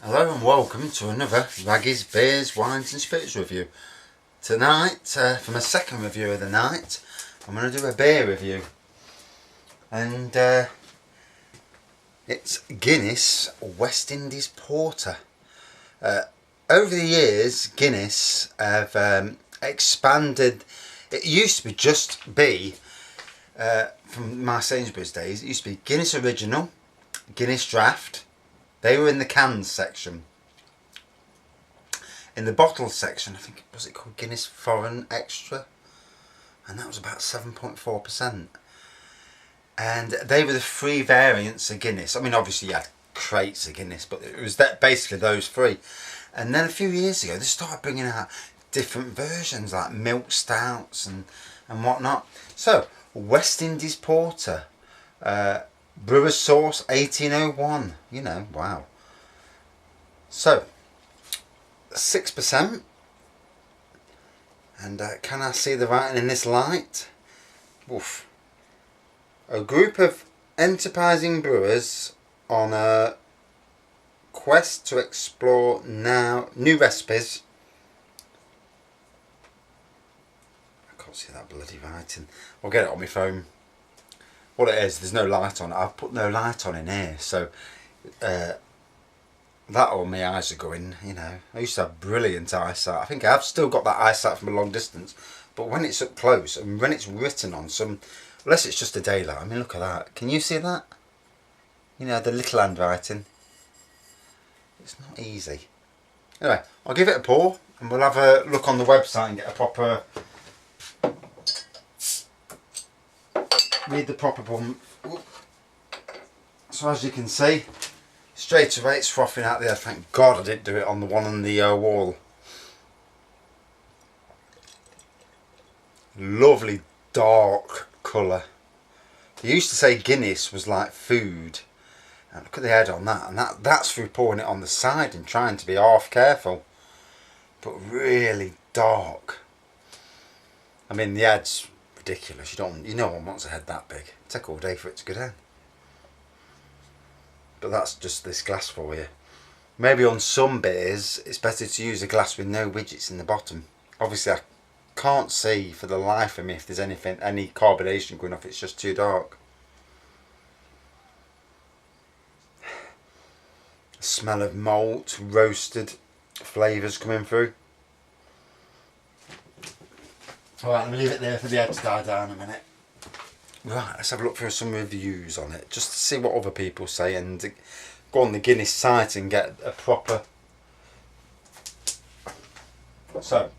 Hello and welcome to another Raggy's Beers, Wines and Spirits review. Tonight, for my second review of the night, I'm going to do a beer review. And it's Guinness West Indies Porter. Over the years, Guinness have expanded. It used to just be, from my Sainsbury's days, it used to be Guinness Original, Guinness Draft. They were in the cans section. In the bottle section, I think, was it called Guinness Foreign Extra? And that was about 7.4%. And they were the three variants of Guinness. I mean, obviously you had crates of Guinness, but it was basically those three. And then a few years ago, they started bringing out different versions, like milk stouts and whatnot. So, West Indies Porter. Brewer's Source 1801, you know, wow. So, 6%. And can I see the writing in this light? Oof. A group of enterprising brewers on a quest to explore new recipes. I can't see that bloody writing. I'll get it on my phone. What it is, there's no light on it. I've put no light on in here, so that or my eyes are going, you know. I used to have brilliant eyesight. I think I've still got that eyesight from a long distance, but when it's up close and when it's written on some, unless it's just a daylight, I mean, look at that. Can you see that? You know, the little handwriting. It's not easy. Anyway, I'll give it a pour and we'll have a look on the website and get a proper... read the proper one. So as you can see, straight away it's frothing out there. Thank God I didn't do it on the one on the wall. Lovely dark colour. They used to say Guinness was like food. And look at the head on that. And that's through pouring it on the side and trying to be half careful. But really dark. I mean, the head's ridiculous. You know one wants a head that big. It'd take all day for it to go down. But that's just this glass for you. Maybe on some beers it's better to use a glass with no widgets in the bottom. Obviously I can't see for the life of me if there's any carbonation going off. It's just too dark. The smell of malt, roasted flavours coming through. Alright, let me leave it there for the head to die down a minute. Right, let's have a look through some reviews on it, just to see what other people say and go on the Guinness site and get a proper... So,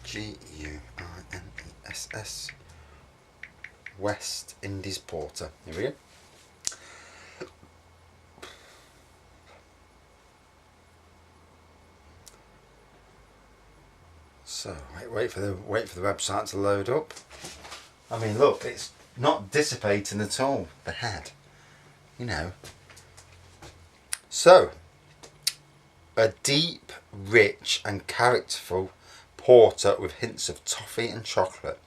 Guinness West Indies Porter. Here we go. So wait for the website to load up. I mean, look, it's not dissipating at all, the head, you know. So, a deep, rich and characterful porter with hints of toffee and chocolate.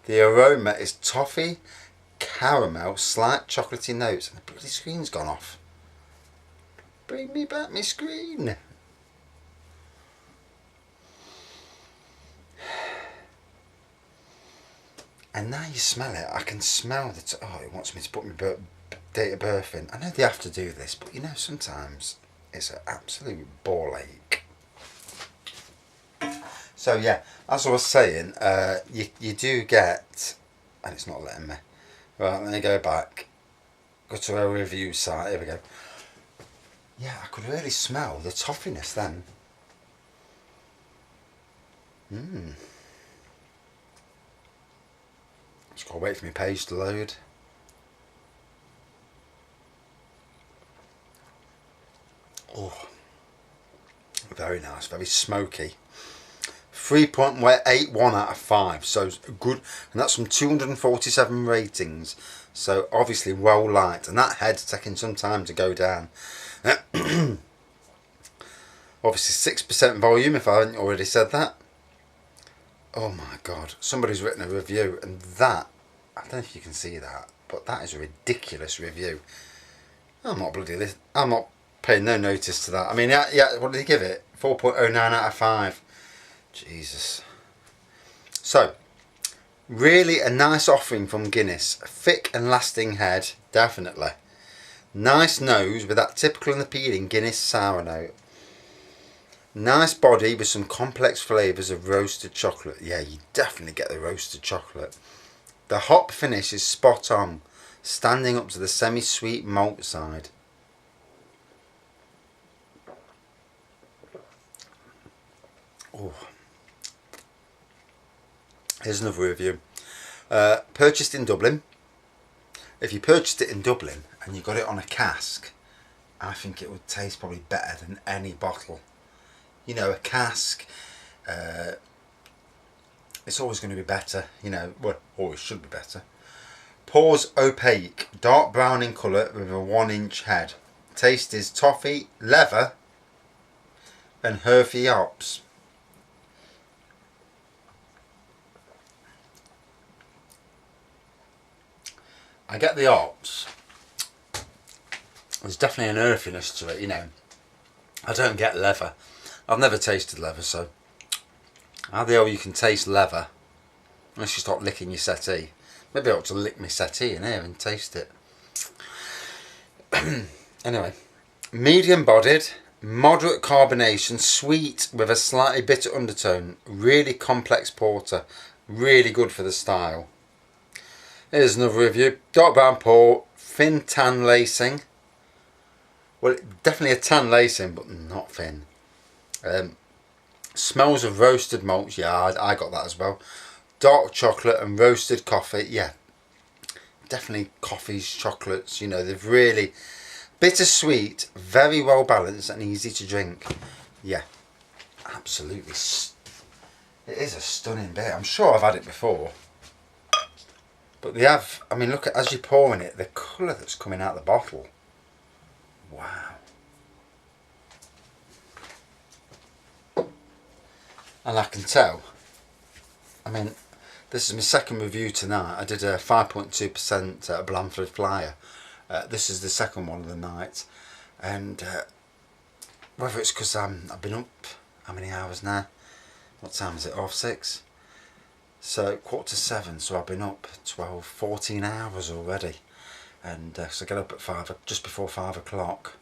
The aroma is toffee, caramel, slight chocolatey notes, and the bloody screen's gone off. Bring me back my screen. And now you smell it, I can smell that. Oh, it wants me to put my date of birth in. I know they have to do this, but you know, sometimes it's an absolute ball ache. So yeah, as I was saying, you do get, and it's not letting me. Right, let me go back. Go to a review site. Here we go. Yeah, I could really smell the toffiness then. Just gotta wait for my page to load. Oh, very nice, very smoky. 3.81 out of 5, so good, and that's from 247 ratings. So obviously well liked, and that head's taking some time to go down. Obviously 6% volume, if I hadn't already said that. Oh my God, somebody's written a review, and that, I don't know if you can see that, but that is a ridiculous review. I'm not Paying no notice to that. I mean, yeah. What did he give it? 4.09 out of 5. Jesus. So, really a nice offering from Guinness. A thick and lasting head, definitely. Nice nose with that typical in the peeling Guinness sour note. Nice body with some complex flavours of roasted chocolate. Yeah, you definitely get the roasted chocolate. The hop finish is spot on, standing up to the semi-sweet malt side. Oh. Here's another review. Purchased in Dublin. If you purchased it in Dublin and you got it on a cask, I think it would taste probably better than any bottle. You know, a cask, it's always going to be better, you know, well, always should be better. Pores opaque, dark brown in colour with a 1-inch head. Taste is toffee, leather and earthy hops. I get the hops. There's definitely an earthiness to it, you know. I don't get leather. I've never tasted leather, so how the hell you can taste leather unless you stop licking your settee? Maybe I ought to lick my settee in here and taste it. Anyway, medium bodied, moderate carbonation, sweet with a slightly bitter undertone, really complex porter, really good for the style. Here's another review. Dark brown pour, thin tan lacing. Well, definitely a tan lacing, but not thin. Smells of roasted malts. Yeah, I got that as well. Dark chocolate and roasted coffee. Yeah, definitely coffees, chocolates. You know, they've really bittersweet, very well balanced and easy to drink. Yeah, absolutely. It is a stunning beer. I'm sure I've had it before. But they have, I mean, look at, as you're pouring it, the colour that's coming out of the bottle. Wow. And I can tell, I mean, this is my second review tonight. I did a 5.2% at a Blandford Flyer. This is the second one of the night. And whether it's because I've been up, how many hours now? What time is it? 6:30? So 6:45, so I've been up 12, 14 hours already. And so I get up at just before 5 o'clock,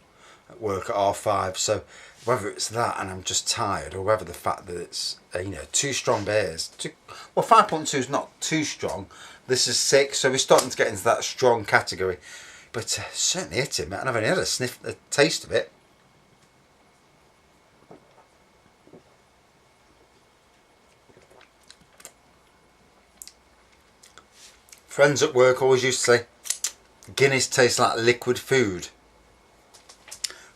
at work at 5:30. So whether it's that and I'm just tired, or whether the fact that it's you know, 2 strong beers. Well, 5.2 is not too strong. This is 6, so we're starting to get into that strong category. But certainly hitting, man. I've only had a taste of it. Friends at work always used to say, Guinness tastes like liquid food.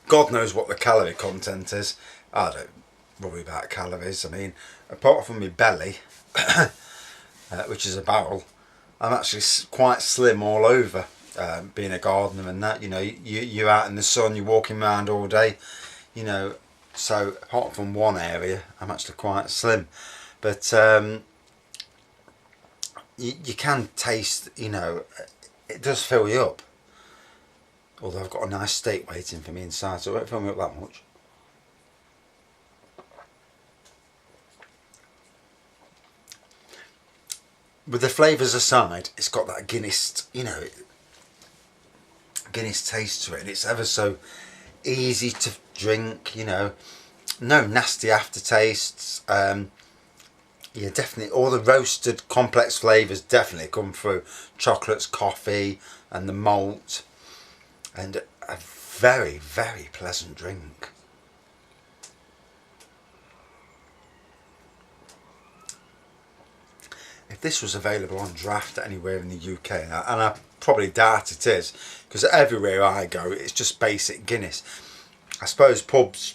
God knows what the calorie content is. I don't worry about calories. I mean, apart from my belly, which is a barrel, I'm actually quite slim all over. Being a gardener and that, you know, you're out in the sun, you're walking around all day, you know, so apart from one area, I'm actually quite slim. But you can taste, you know, it does fill you up. Although I've got a nice steak waiting for me inside, so it won't fill me up that much. With the flavours aside, it's got that Guinness, you know, Guinness taste to it, and it's ever so easy to drink, you know, no nasty aftertastes. Yeah, definitely all the roasted complex flavours definitely come through. Chocolates, coffee and the malt, and a very, very pleasant drink. If this was available on draft anywhere in the UK, and I probably doubt it is, because everywhere I go it's just basic Guinness. I suppose pubs,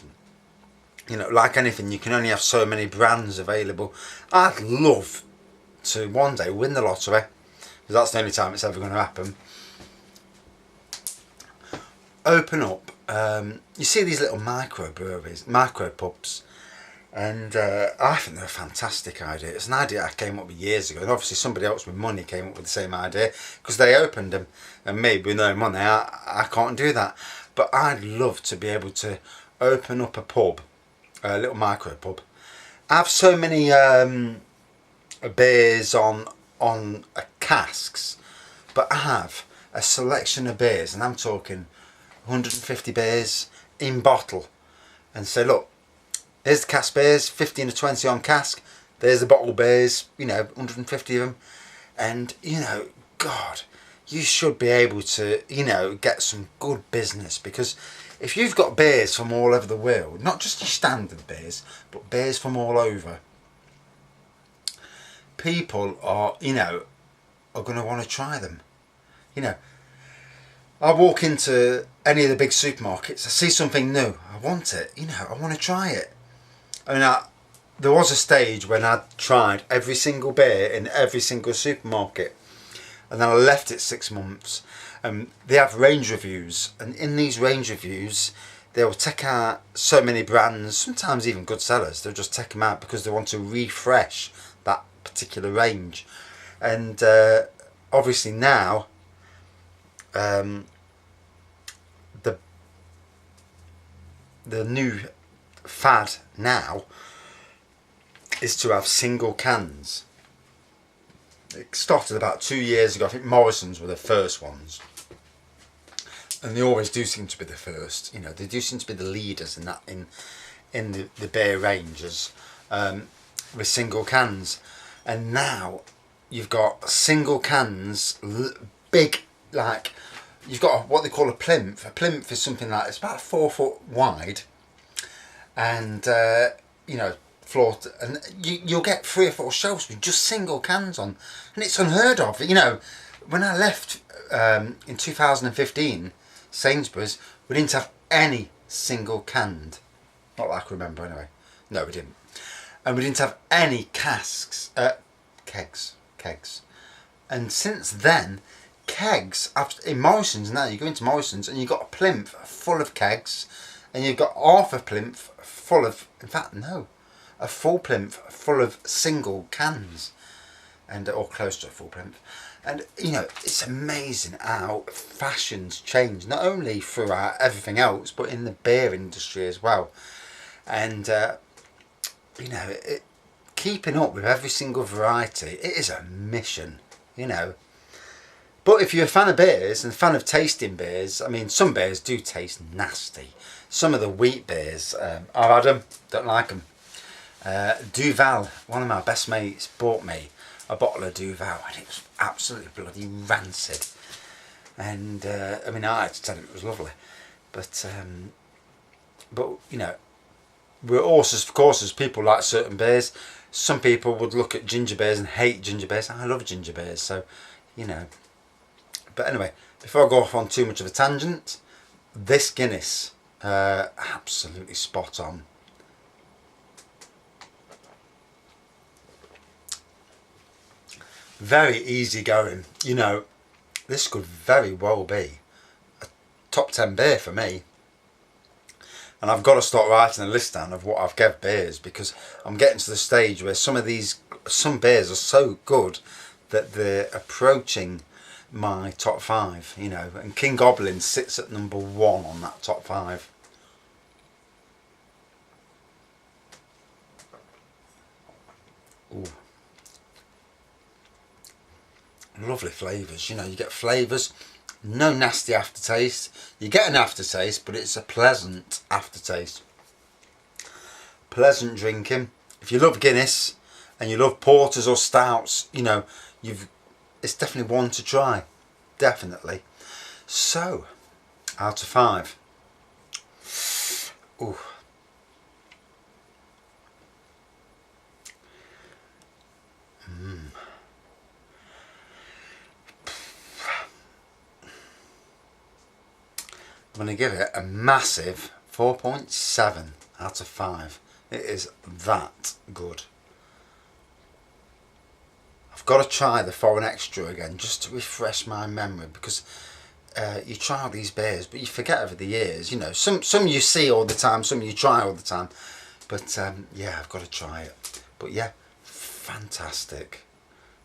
you know, like anything, you can only have so many brands available. I'd love to one day win the lottery, because that's the only time it's ever going to happen. Open up, you see these little micro breweries, micro pubs, and I think they're a fantastic idea. It's an idea I came up with years ago, and obviously somebody else with money came up with the same idea, because they opened them, and me with no money, I can't do that. But I'd love to be able to open up a pub, a little micro pub. I have so many beers on casks, but I have a selection of beers, and I'm talking 150 beers in bottle, and say, look, here's the cask beers, 15 to 20 on cask. There's the bottle beers, 150 of them, and God, you should be able to, get some good business, because if you've got beers from all over the world, not just your standard beers, but beers from all over, people are going to want to try them. I walk into any of the big supermarkets, I see something new, I want it, I want to try it. I mean, there was a stage when I tried every single beer in every single supermarket, and then I left it 6 months. They have range reviews, and in these range reviews they will take out so many brands, sometimes even good sellers. They'll just take them out because they want to refresh that particular range. And obviously now the new fad now is to have single cans. It started about 2 years ago. I think Morrison's were the first ones, and they always do seem to be the first. They do seem to be the leaders in that in the beer ranges with single cans. And now you've got single cans, big, like you've got what they call a plinth. A plinth is something like, it's about 4 foot wide, and floor, and you'll get 3 or 4 shelves with just single cans on, and it's unheard of. When I left in 2015, Sainsbury's, we didn't have any single canned, not that I can remember anyway. No, we didn't. And we didn't have any casks, kegs. And since then, kegs, in Morrison's now, you go into Morrison's and you've got a plinth full of kegs, and you've got half a plinth full of, in fact no, a full plinth full of single cans, or close to a full plinth. And it's amazing how fashions change, not only throughout everything else, but in the beer industry as well. And keeping up with every single variety, it is a mission, But if you're a fan of beers and a fan of tasting beers, I mean, some beers do taste nasty. Some of the wheat beers, I've had them, don't like them. Duval, one of my best mates, bought me a bottle of Duval, and it was absolutely bloody rancid. And I mean, I had to tell him it was lovely, but we're also, of course, as people like certain beers. Some people would look at ginger beers and hate ginger beers. I love ginger beers, so But anyway, before I go off on too much of a tangent, this Guinness, absolutely spot on. Very easy going. This could very well be a top 10 beer for me. And I've got to start writing a list down of what I've given beers, because I'm getting to the stage where some beers are so good that they're approaching my top 5, and King Goblin sits at number 1 on that top 5. Ooh. Lovely flavours, you get flavours, no nasty aftertaste. You get an aftertaste, but it's a pleasant aftertaste. Pleasant drinking. If you love Guinness and you love porters or stouts, it's definitely one to try. Definitely. So, out of 5. Ooh. I'm going to give it a massive 4.7 out of 5. It is that good. I've got to try the Foreign Extra again just to refresh my memory, because you try all these beers but you forget over the years. Some you see all the time, some you try all the time, but yeah, I've got to try it. But yeah, fantastic.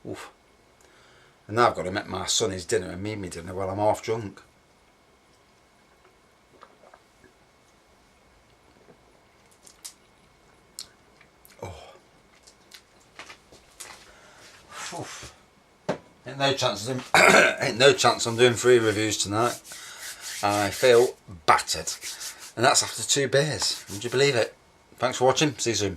Oof. And now I've got to make my son his dinner and me dinner while I'm half drunk. Oof. Ain't no chance ain't no chance I'm doing 3 reviews tonight. I feel battered. And that's after 2 beers. Would you believe it? Thanks for watching. See you soon.